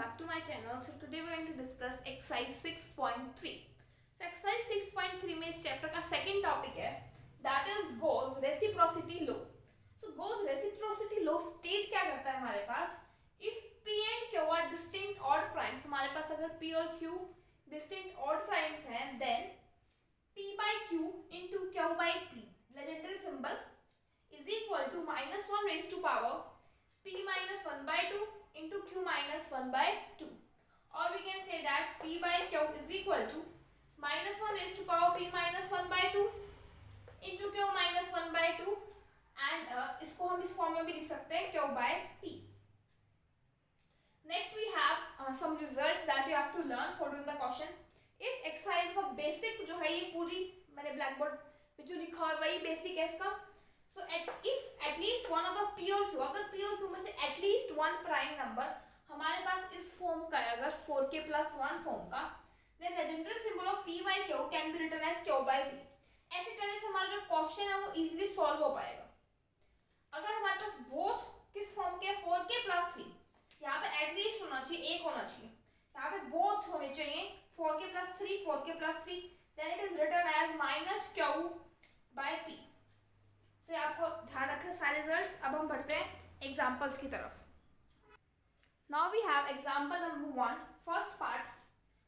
back to my channel. So today we're going to discuss exercise 6.3. So exercise 6.3 में इस chapter का second topic है that is Gauss reciprocity law. So Gauss reciprocity law state क्या करता है हमारे पास, if P and Q are distinct odd primes, हमारे पास अगर P और Q distinct odd primes हैं, then P by Q into Q by P legendary symbol is equal to -1 raised to power P minus 1 by 2 into Q minus 1 by 2, or we can say that P by Q is equal to -1 raised to power P minus 1 by 2 into Q minus 1 by 2, and इसको हम इस form में भी लिख सकते हैं Q by P. Next we have some results that you have to learn for doing the question. इस exercise का बेसिक जो है ये पूरी मैंने ब्लैक बोर्ड पे जो लिखा है वही बेसिक है इसका. So if at least one of the P और Q, अगर P और Q में से at least one prime number हमारे पास इस फॉर्म का है, अगर 4k plus 1 फॉर्म का, then legendary symbol of P by Q can be written as Q by P. ऐसे करने से हमारा जो क्वेश्चन है वो इजीली सॉल्व हो पाएगा. अगर हमारे पास बोथ किस फॉर्म के 4k plus 3, यहाँ पे एटलीस्ट होना चाहिए, एक होना चाहिए, यहाँ पे बोथ होने चाहिए 4k plus 3, 4k plus 3, then it is written as minus Q by P. So आपको ध्यान रखें सारे रिजल्ट्स. अब हम बढ़ते हैं एग्जांपल्स की तरफ. Now we have example number 1. First part,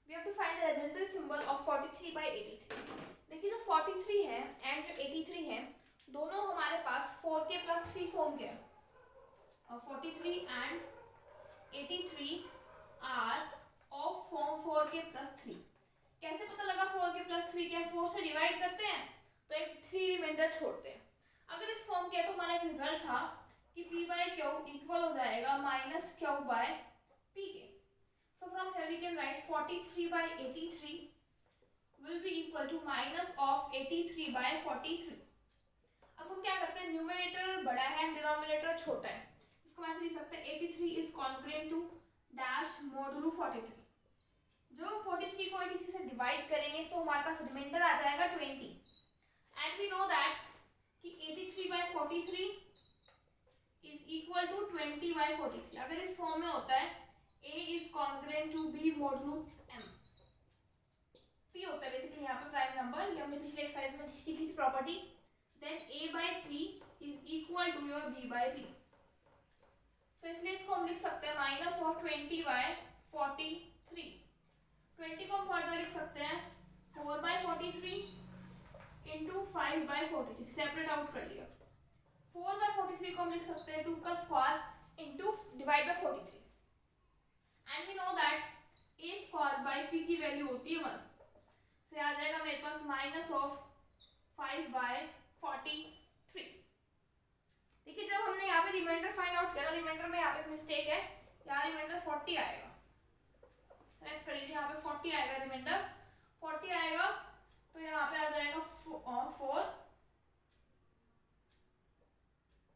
we have to find the legendary symbol of 43 by 83. देखिए जो 43 है एंड जो 83 है दोनों हमारे पास 4k plus 3 फॉर्म के हैं, और 43 and 83 are of form 4k plus 3. कैसे पता लगा 4k plus 3 के? 4 से डिवाइड करते हैं तो एक 3 रिमाइंडर छोड़ते हैं. अगर इस फॉर्म के है तो हमारा एक रिजल्ट था कि P by Q इक्वल हो जाएगा माइनस Q by P के. So from here we can write 43 by 83 will be equal to minus of 83 by 43. अब हम क्या करते हैं, न्यूमरेटर बड़ा है एंड डिनोमिनेटर छोटा है, इसको ऐसे लिख सकते हैं 83 is congruent to dash modulo 43. जो हम 43 को 83 से डिवाइड करेंगे तो हमारे पास रिमाइंडर आ जाएगा 20, एंड वी नो दैट कि 83 by 43 is equal to 20 by 43. अगर इस फॉर्म में होता है A is congruent to B modulo M. P होता है बेसिकली यहाँ पे प्राइम नंबर, ये हमने पिछले एक्सरसाइज में सीखी थी property. Then A by P is equal to your B by P. So इसलिए इसको हम लिख सकते हैं माइनस ऑफ 20 by 43. 20 को हम फर्दर लिख सकते हैं 4 by 43 into 5 by 43. Separate out कर लिया. 4 by 43 को हम लिख सकते हैं 2 का square into divide by 43, and we know that a square by p की वैल्यू होती है 1. सो आ जाएगा मेरे पास माइनस ऑफ 5 by 43. देखिए जब हमने यहाँ पे रिमाइंडर फाइंड आउट किया, रिमाइंडर में यहाँ पे मिस्टेक है, यहाँ रिमाइंडर 40 आएगा. करेक्ट कर लीजिए, यहाँ पे 40 आएगा, रिमाइंडर 40 आएगा, तो यहाँ पे आ जाएगा 4,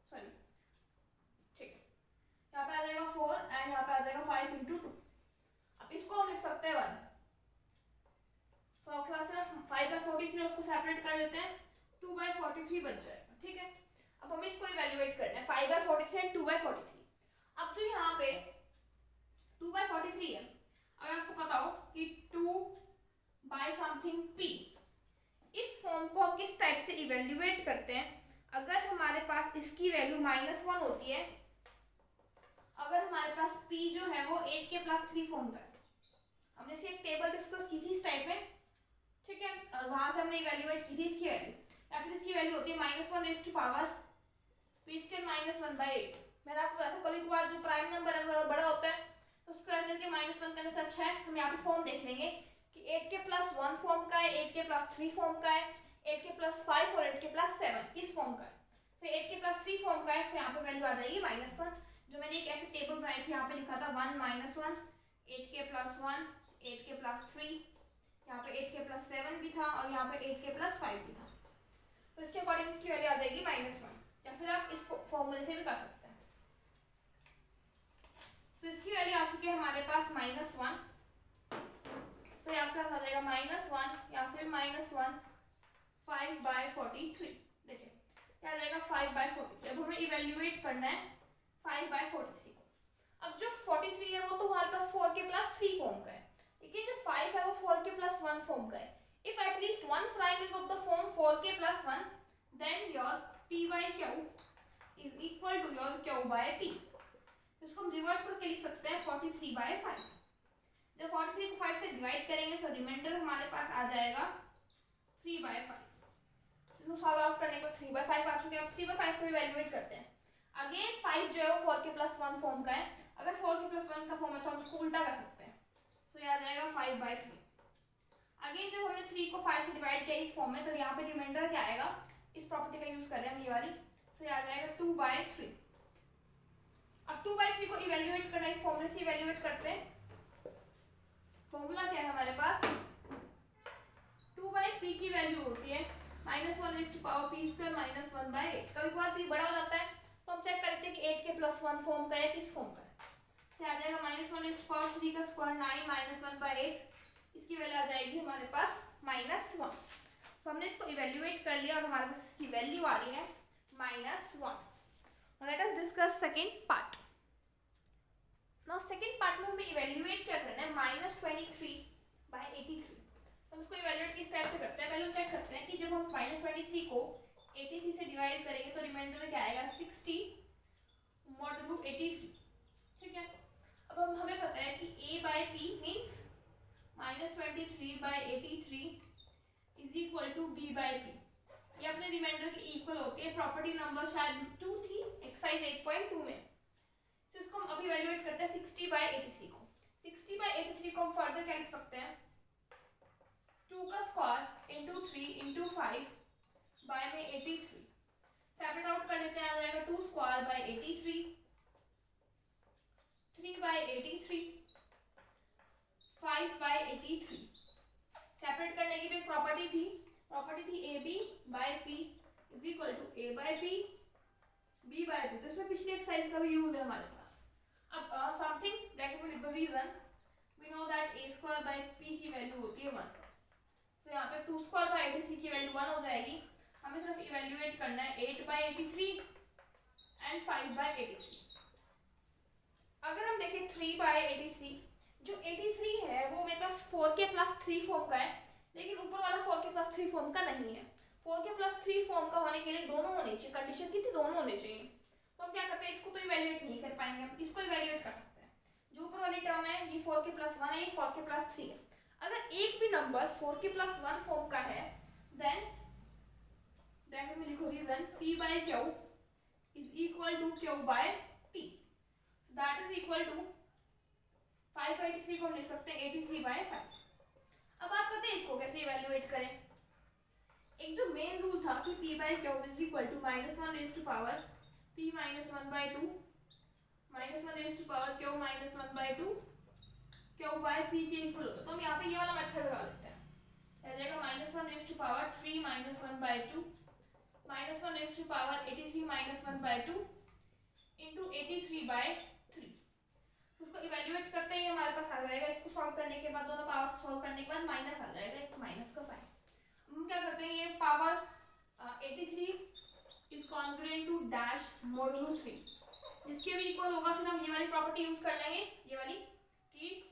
सॉरी ठीक है, यहाँ पे आ जाएगा 4 एंड यहाँ पे आ जाएगा 5 इंटू 2. अब इसको हम लिख सकते हैं 1. सो आपके पास सिर्फ 5 by 43 उसको सेपरेट कर देते हैं, 2 by 43 बच जाएगा. ठीक है, अब हम इसको इवैल्यूएट करना है 5 by 43 एंड 2 by 43. अब जो यहाँ पे 2 by 43 है, अगर आपको पता हो कि 2 by समथिंग p, इस फॉर्म को हम किस टाइप से इवैल्यूएट करते हैं, अगर हमारे पास इसकी वैल्यू -1 होती है, अगर हमारे पास p जो है वो 8k plus 3 फॉर्म का है. हमने इसे एक टेबल डिस्कस की थी इस टाइप में, ठीक है, और वहां से हमने इवैल्यूएट की थी इसकी वैल्यू, या फिर इसकी वैल्यू होती है -1 raise to power p square -1/8. मैंने आपको बताया था कभी कभार जो प्राइम नंबर है ज़्यादा बड़ा होता है तो स्क्वायर करके -1 करने से अच्छा है. हम यहाँ पे फॉर्म देख लेंगे कि 8k plus 1 फॉर्म का है, 8k plus 3 फॉर्म का है, 8k plus 5 और 8k plus 7 इस फॉर्म का है. सो 8k plus 3 फॉर्म का है, सो यहाँ पे वैल्यू आ जाएगी -1. जो मैंने एक ऐसे टेबल बनाई थी, यहाँ पे लिखा था 1 -1, 8k plus 1, 8k plus 3, यहाँ पे 8k plus 7 भी था और यहाँ पे 8k plus 5 भी था. तो इसके अकॉर्डिंग इसकी वैल्यू आ जाएगी -1, या फिर आप इस फॉर्मूले से भी कर सकते हैं. तो इसकी वैल्यू आ चुकी है हमारे पास -1. तो यहाँ पे आ जाएगा -1, यहाँ से -1, 5 by 43. देखिए क्या आ जाएगा 5 by 43. अब हमें इवैल्यूएट करना है 5 by 43 को. अब जो 43 है वो तो हमारे पास 4k+3 फॉर्म का है, लेकिन जो 5 है वो 4k+1 फॉर्म का है. If at least one prime is of the form 4k+1 then your p by q is equal to your q by p. इसको हम रिवर्स करके लिख सकते हैं 43/5. जब 43 को 5 से डिवाइड करेंगे तो रिमाइंडर हमारे पास आ जाएगा 3/5. इसको सॉल्व आउट करने पर 3/5 आ चुके हैं. अब 3/5 को इवैल्यूएट करते हैं. अगेन 5 जो है वो 4k+1 फॉर्म का है. अगर 4k+1 का फॉर्म है तो हम इसको उल्टा कर सकते हैं. तो ये आ जाएगा 5/3. अगेन जब हमने 3 को 5 से डिवाइड किया इस फॉर्म में तो यहाँ पे रिमाइंडर क्या आएगा, इस प्रॉपर्टी का यूज कर रहे हैं हम ये वाली. तो ये आ जाएगा 2/3. अब 2/3 को इवैल्यूएट करना इस फॉर्मूले से इवैल्यूएट करते हैं. फॉर्मूला क्या है हमारे पास, 2/p की वैल्यू होती है -1p² -1/8. कभी कभार p बड़ा हो जाता है तो हम चेक कर लेते हैं कि 8k+1 फॉर्म का है किस फॉर्म का है. से आ जाएगा -1^3 का स्क्वायर 9 -1/8. इसकी वैल्यू आ जाएगी हमारे पास -1. तो हमने इसको इवैल्यूएट कर लिया और हमारे पास इसकी वैल्यू आ रही है -1. Late us discuss second part. Now second part में हमें इवैल्यूएट क्या करना है, -23/83. हम इसको इवैल्यूएट किस टाइप से करते हैं, पहले हम चेक करते हैं कि जब हम -23 को 83 से डिवाइड करेंगे तो रिमाइंडर में क्या आएगा 60 मॉडुलो 83. ठीक है. अब हमें पता है कि a/p means -23/83 is equal to b/p. ये अपने रिमाइंडर के इक्वल होते हैं. प्रॉपर्टी नंबर शायद 2 थी एक्सरसाइज 8.2 में. तो इसको हम अभी इवैल्यूएट करते हैं 60/83 को. 60/83 को हम फर्दर क्या लिख सकते हैं, 2 का स्क्वायर इंटू 3 इंटू 5 बाय में 83. सेपरेट आउट कर लेते हैं. आ जाएगा 2 स्क्वायर बाय 83, 3/83, 5/83. सेपरेट करने की भी प्रॉपर्टी थी ab/p is equal to a/p b/p. तो इसमें पिछली एक्सरसाइज का भी यूज है हमारे पास. अब समथिंग ब्रैकेट में लिख दो reason. We know that a²/p की वैल्यू होती है 1. सो यहाँ पे 2²/83 की वैल्यू 1 हो जाएगी. हमें सिर्फ इवैल्यूएट करना है 8/83 एंड 5/83. अगर हम देखें 3/83, जो 83 है वो मेरे पास 4k+3 फॉर्म का है, लेकिन ऊपर वाला 4k+3 फॉर्म का नहीं है. 4k+3 फॉर्म का होने के लिए दोनों होने चाहिए. कंडीशन की थी दोनों होने चाहिए. तो हम क्या करते हैं, इसको तो इवैल्यूएट नहीं कर पाएंगे, हम इसको इवैल्यूएट कर सकते हैं. जो ऊपर वाली टर्म है ये 4k+1 है, ये 4k+3 है. अगर एक भी नंबर 4k+1 फॉर्म का है देन ब्रैकेट में लिखो reason p/q is equal to q/p. That is equal to 5/83 को हम लिख सकते हैं 83/5. अब बात करते हैं इसको कैसे इवैल्यूएट करें. एक जो मेन रूल था कि p/q is equal to -1 raise to power p -1/2 -1 raise to power q -1/2 q/p के इक्वल होता है. तो हम यहाँ पे ये वाला मेथड लगा लेते हैं. आ जाएगा -1 raise to power 3 -1/2 -1 raise to power 83 -1/2 into 83/3. उसको इवैल्यूएट करते ही हमारे पास आ जाएगा. इसको सॉल्व करने के बाद दोनों पावर को सॉल्व करने के बाद माइनस आ जाएगा, एक माइनस का साइन. हम क्या करते हैं, ये power 83 is congruent to dash modulo 3 जिसके भी इक्वल होगा. फिर हम ये वाली प्रॉपर्टी यूज कर लेंगे, ये वाली कि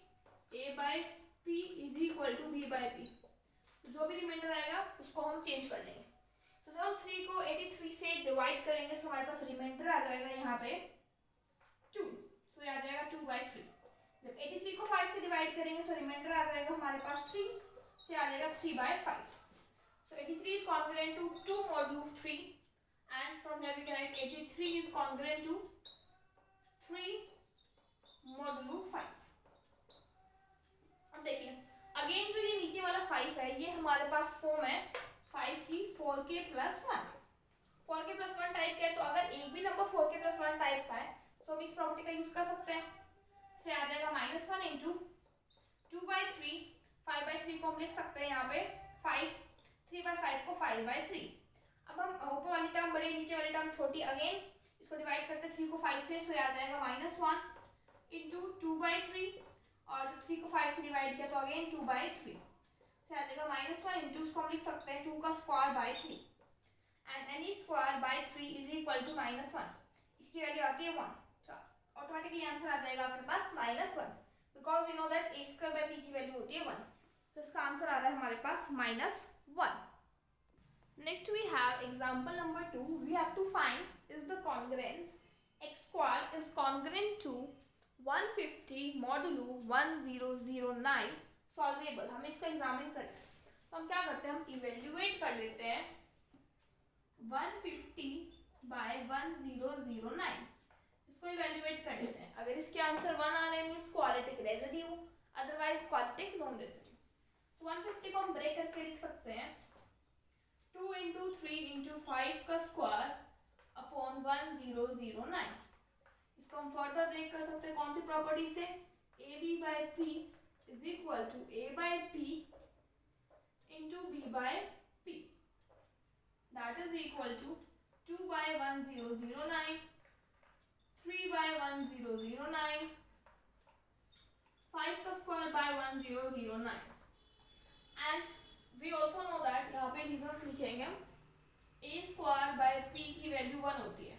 a/p is equal to b/p. जो भी रिमाइंडर आएगा उसको हम चेंज कर लेंगे. तो जब हम 3 को 83 से डिवाइड करेंगे तो हमारे पास रिमाइंडर आ जाएगा यहाँ पे 2. तो ये आ जाएगा 2/3. जब 83 को 5 से डिवाइड करेंगे तो रिमाइंडर आ जाएगा हमारे पास 3 से आ जाएगा 3/5. So 83 is congruent to 2 modulo 3 and from here we can write 83 is congruent to 3 modulo 5. अब देखिए अगेन जो ये नीचे वाला 5 है ये हमारे पास फॉर्म है 5 की 4k+1. 4k+1 टाइप का है. तो अगर एक भी नंबर 4k+1 टाइप का है तो हम इस प्रॉपर्टी का यूज कर सकते हैं. से आ जाएगा -1 इंटू 2/3 5/3 को हम लिख सकते हैं यहाँ पे 5 3/5 को 5/3. अब हम ऊपर वाली टर्म बड़ी नीचे वाली टर्म छोटी. अगेन इसको डिवाइड करते हैं 3 को 5 से. सो आ जाएगा -1 इंटू 2/3 और जो 3 को 5 से डिवाइड किया तो अगेन 2/3 से आ जाएगा -1 इंटू इसको हम लिख सकते हैं 2 का square by 3 and any square by 3 is equal to -1. इसकी वैल्यू आती है 1. ऑटोमेटिकली आंसर आ जाएगा आपके पास -1, because we know that a square by p की वैल्यू होती है 1, तो इसका आंसर आ रहा है हमारे पास -1. Next we have example number 2. We have to find is the congruence x squared is congruent to 150 modulo 1009 solvable. हमें इसको एग्जामिन करना है, तो हम क्या करते हैं, हम इवेल्युएट कर लेते हैं 150 बाय 1009, इसको इवेल्युएट कर लेते हैं. अगर इसके आंसर 1 आ रहे हैं means quadratic residue, otherwise quadratic non residue. So 150 को हम ब्रेक करके लिख सकते हैं 2 इंटू 3 इंटू 5 का स्क्वायर अपॉन 1009. इसको हम फर्दर ब्रेक कर सकते हैं कौन सी प्रॉपर्टी से, a b by p is equal to a by p into b by p, that is equal to 2 by 1009, 3 by 1009, 5 का square by 1009. And we also know that यहाँ पे रीजंस लिखेंगे हम, ए स्क्वायर बाय पी की value 1 होती है,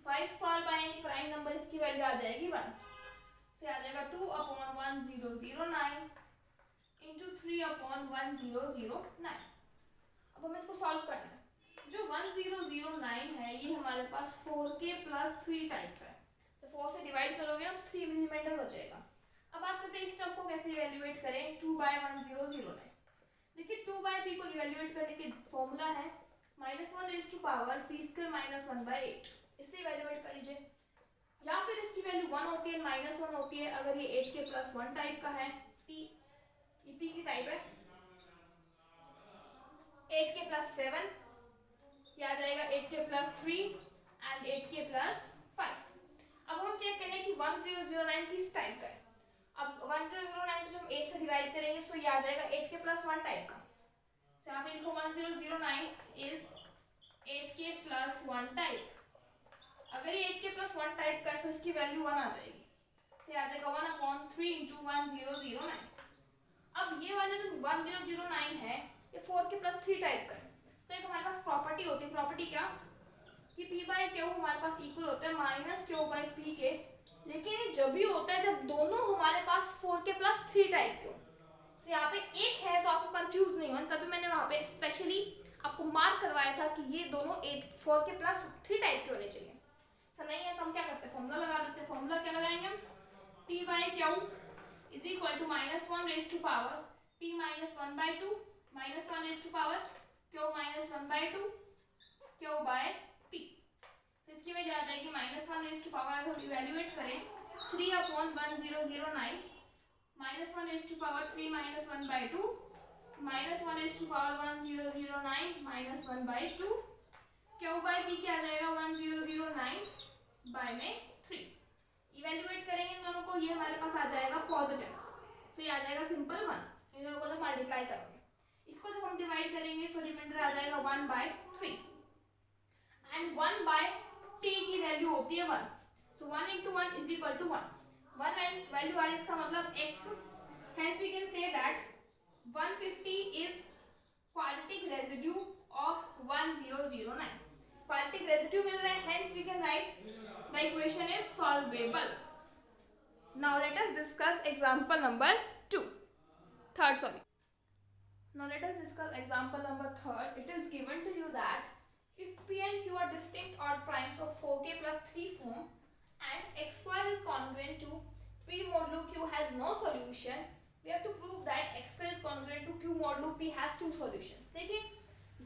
5 square by any prime number इसकी value आ जाएगी 1, से आ जाएगा 2 अपॉन 1009 इंटू 3 अपॉन 1009. अब हमें इसको सॉल्व करना है. जो 1009 है ये हमारे पास 4k प्लस 3 टाइप का है, तो 4 से डिवाइड करोगे ना तो 3 रिमाइंडर बचेगा. अब बात करते हैं इस टर्म को कैसे इवेल्युएट करें. 2 बाय 1009, देखिए 2 बाय पी को इवेल्युएट करने की फॉर्मूला है -1 raise to power p square -1/8. इससे इवेल्युएट कर लीजिए, या फिर इसकी वैल्यू 1 होती है -1 होती है अगर ये 8k प्लस 1 टाइप का है. p ये p की टाइप है, 8k प्लस 7 ये आ जाएगा 8k plus 3 and 8k plus 5. अब हम चेक करेंगे कि 1009 किस टाइप का है. अब 1009 को जब हम 8 से डिवाइड करेंगे सो ये आ जाएगा 8k प्लस 1 टाइप का. सो यहाँ पे लिखो 1009 इज 8k प्लस 1 टाइप. अगर ये 8k प्लस 1 टाइप का है तो इसकी वैल्यू 1 आ जाएगी, से आ जाएगा 1 अपॉन 3 इंटू 1009. अब ये वाला जो 1009 है ये 4k प्लस 3 टाइप का है. तो एक हमारे पास प्रॉपर्टी होती है, प्रॉपर्टी क्या कि p बाई क्यू हमारे पास इक्वल होता है माइनस क्यू बाई पी के, लेकिन ये जब भी होता है जब दोनों हमारे पास 4k प्लस 3 टाइप के हो. तो यहाँ पे एक है तो आपको कंफ्यूज नहीं होना, तभी मैंने वहाँ पे स्पेशली आपको मार्क करवाया था कि ये दोनों 4k प्लस 3 टाइप के होने चाहिए. तो नहीं है तो हम क्या करते हैं, फॉर्मूला लगा देते हैं. फॉर्मूला क्या लगाएंगे हम, p by q is equal to -1 raise to power p -1/2 -1 raise to power q -1/2 q by p. तो इसकी वजह आ जाएगी -1 रेज़ टू पावर, अगर हम इवेल्युएट करें 3 upon 1009 -1 raise to power 3 -1/2 -1 raise to power 1009 -1/2 q by p क्या आ जाएगा 1009 bye में 3. इवेल्युएट करेंगे इन दोनों को, ये हमारे पास आ जाएगा पॉजिटिव, तो ये आ जाएगा सिंपल 1. इन दोनों को जब मल्टीप्लाई करोगे इसको जब हम डिवाइड करेंगे सो रिमाइंडर आ जाएगा 1/3 एंड 1/t की वैल्यू होती है 1. So 1 into 1 is equal to 1. 1 value आ रही है इसका मतलब x. Hence we can say that 150 is quadratic residue of 1009. Quadratic residue मिल रहा है, hence we can write the equation is solvable. Now let us discuss example number 3. Now let us discuss example number 3. It is given to you that if p and q are distinct odd primes of 4k plus 3 form and x square is congruent to p modulo q has no solution, we have to prove that x square is congruent to q modulo p has two solutions. देखिए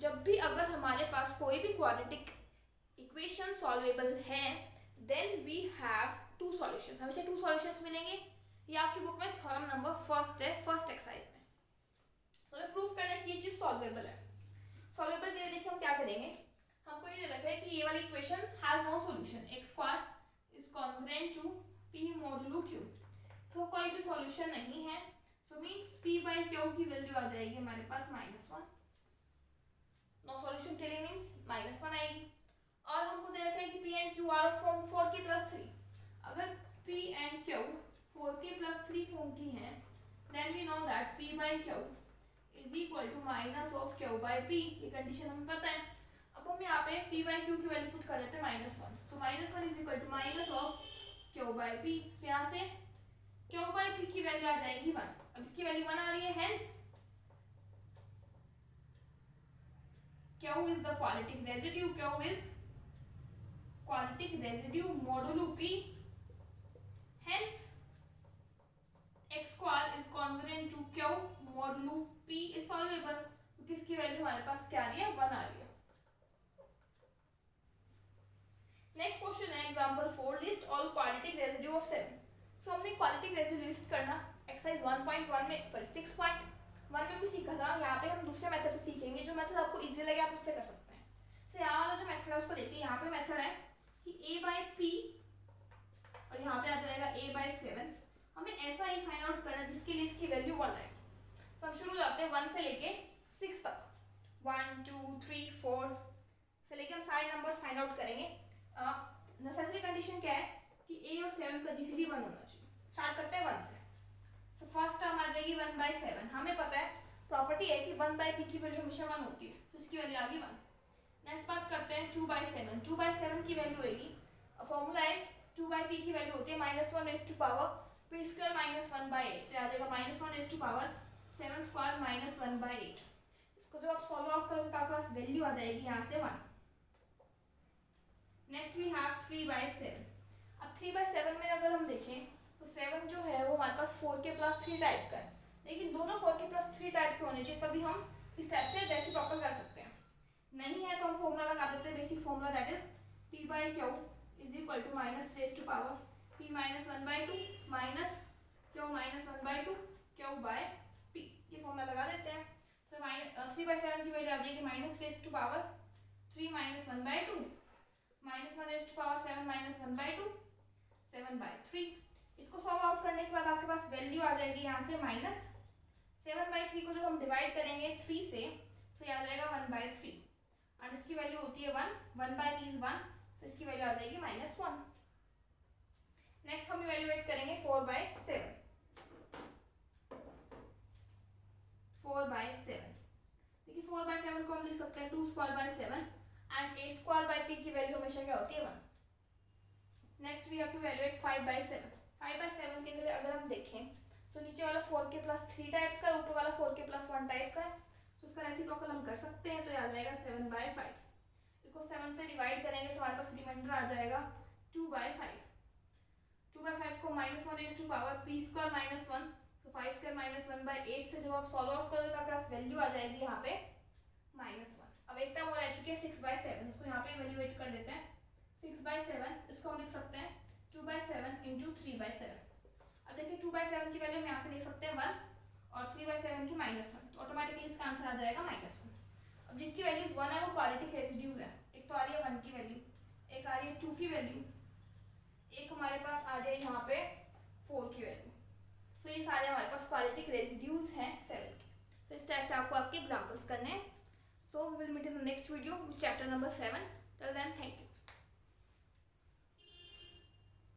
जब भी अगर हमारे पास कोई भी quadratic equation solvable है then we have two solutions. हमेशा 2 solutions मिलेंगे. ये आपकी बुक में थ्योरम नंबर 1 है, फर्स्ट एक्सरसाइज में. तो हमें प्रूफ करना है कि ये चीज सॉल्वेबल है. सॉल्वेबल के लिए देखिए हम क्या करेंगे, हमको ये रखा है कि ये वाली equation has no solution, x square is congruent to p modulo q. तो कोई भी सॉल्यूशन नहीं है, so means p bye q की वैल्यू आ जाएगी हमारे पास -1. नो सॉल्यूशन के लिए मींस -1 आएगी. और हमको दे रखा है कि p and q are from 4k plus 3. अगर p and q 4k plus 3 form की हैं then we know that p bye q is equal to minus of q by p. ये कंडीशन हमें पता है. अब हम यहाँ पे p बाय q की वैल्यू पुट कर देते हैं -1. So -1 is equal to minus of q by p. यहाँ से क्यू बाई पी की वैल्यू आ जाएगी 1। अब इसकी वैल्यू 1 आ रही है, hence q is the quadratic residue, q is quadratic residue modulo p, hence x square is congruent to q modulo p is solvable, क्योंकि इसकी वैल्यू हमारे पास क्या आ रही है, 1 आ रही है। नेक्स्ट क्वेश्चन है example 4, list all quadratic residue of 7। सो हमने क्वाड्रेटिक रेजिड्यू लिस्ट करना एक्सरसाइज 1.1 में, सॉरी 6.1 में भी सीखा था। यहाँ पे हम दूसरे मेथड से सीखेंगे, जो मेथड आपको इजी लगे आप उससे कर सकते हैं। सो यहाँ वाला जो मेथड है उसको देखिए, यहाँ पे मेथड है कि a बाई पी और यहाँ पे आ जाएगा a बाई 7। हमें ऐसा ही फाइंड आउट करना है जिसके लिए इसकी वैल्यू 1 है। सो हम शुरू हो जाते हैं 1 से लेके 6 तक, 1 2 3 4 से लेके हम सारे नंबर्स फाइंड आउट करेंगे। नेसेसरी कंडीशन क्या है कि a और 7 का जीसीडी 1 होना चाहिए। स्टार्ट करते हैं 1 से। सो फर्स्ट टर्म आ जाएगी 1 बाई 7। हमें पता है प्रॉपर्टी है कि 1 बाई पी की वैल्यू हमेशा 1 होती है, तो इसकी वैल्यू आ गई 1। नेक्स्ट बात करते हैं 2 बाई 7। 2 बाई 7 की वैल्यू होगी, फॉर्मूला है 2 बाई पी की वैल्यू होती है -1 raise to power p square -1 by 8, तो आ जाएगा -1 raise to power 7 square -1 by 8। इसको जब आप सॉल्व आउट करोगे तो आपके पास वैल्यू आ जाएगी यहाँ से 1। Next we have 3 by 7। अब 3 बाई 7 में अगर हम देखें तो 7 जो है वो हमारे पास 4k प्लस 3 टाइप का है, लेकिन दोनों 4k प्लस 3 टाइप के होने चाहिए, तभी हम इस टाइप से रेसिप्रोकल कर सकते हैं। नहीं है तो हम फॉर्मूला लगा देते हैं, basic formula that is p by q is equal to minus raise to power p minus 1 by 2 minus q minus 1 by 2 q by p। ये फॉर्मूला लगा देते हैं। सो 3 बाई 7 की वैल्यू आ जाएगी minus raise to power 3 minus 1 by 2 minus 1 raise to power 7 minus 1 by 2 7 by 3। इसको solve out करने के बाद आपके पास वैल्यू आ जाएगी यहाँ से माइनस 7 बाई 3 को जब हम डिवाइड करेंगे 3 से तो ये आ जाएगा 1 बाई 3 और इसकी वैल्यू होती है 1 बाई पी इज 1, तो इसकी वैल्यू आ जाएगी -1। नेक्स्ट हम इवैल्यूएट करेंगे 4 बाई 7। 4 बाई 7 देखिए 4 बाई 7 को हम लिख सकते हैं 2 square by 7 and a square by p की वैल्यू हमेशा क्या होती है 1। Next we have to evaluate 5 by 7। 5 by 7 के लिए अगर हम देखें तो नीचे वाला 4k प्लस 3 टाइप का है, ऊपर वाला 4k प्लस 1 टाइप का है, तो इसका रेसिप्रोकल हम कर सकते हैं, तो ये आ जाएगा 7 बाई 5। इसको 7 से डिवाइड करेंगे तो हमारे पास रिमाइंडर आ जाएगा 2 बाई 5। 2 बाई 5 को -1 raise to power p square -1, तो 5 स्क्वायर -1 बाई 8 से जब आप सॉल्व आउट करोगे तो आपके पास वैल्यू आ जाएगी यहाँ पे -1। अब एक टर्म और रह चुकी है 6 बाई 7, इसको यहाँ पे इवैल्यूएट कर देते हैं। 6 बाई 7 इसको हम लिख सकते हैं 2 बाई 7 इंटू 3 बाई 7। अब देखिए 2 बाई 7 की वैल्यू हम यहाँ से लिख सकते हैं 1 और 3 बाई 7 की -1, तो ऑटोमेटिकली इसका आंसर आ जाएगा -1। अब जिनकी वैल्यूज 1 है वो क्वाड्रेटिक रेसिड्यूज है। एक तो आ रही है 1 की वैल्यू, एक आ रही है 2 की वैल्यू, एक हमारे पास आ रही है यहाँ पे 4 की वैल्यू। तो ये सारे हमारे पास क्वाड्रेटिक रेसिड्यूज हैं 7 के। तो इस टाइप से आपको आपके एग्जाम्पल्स करने हैं। So we will meet in the next video with chapter number 7। Till then thank you.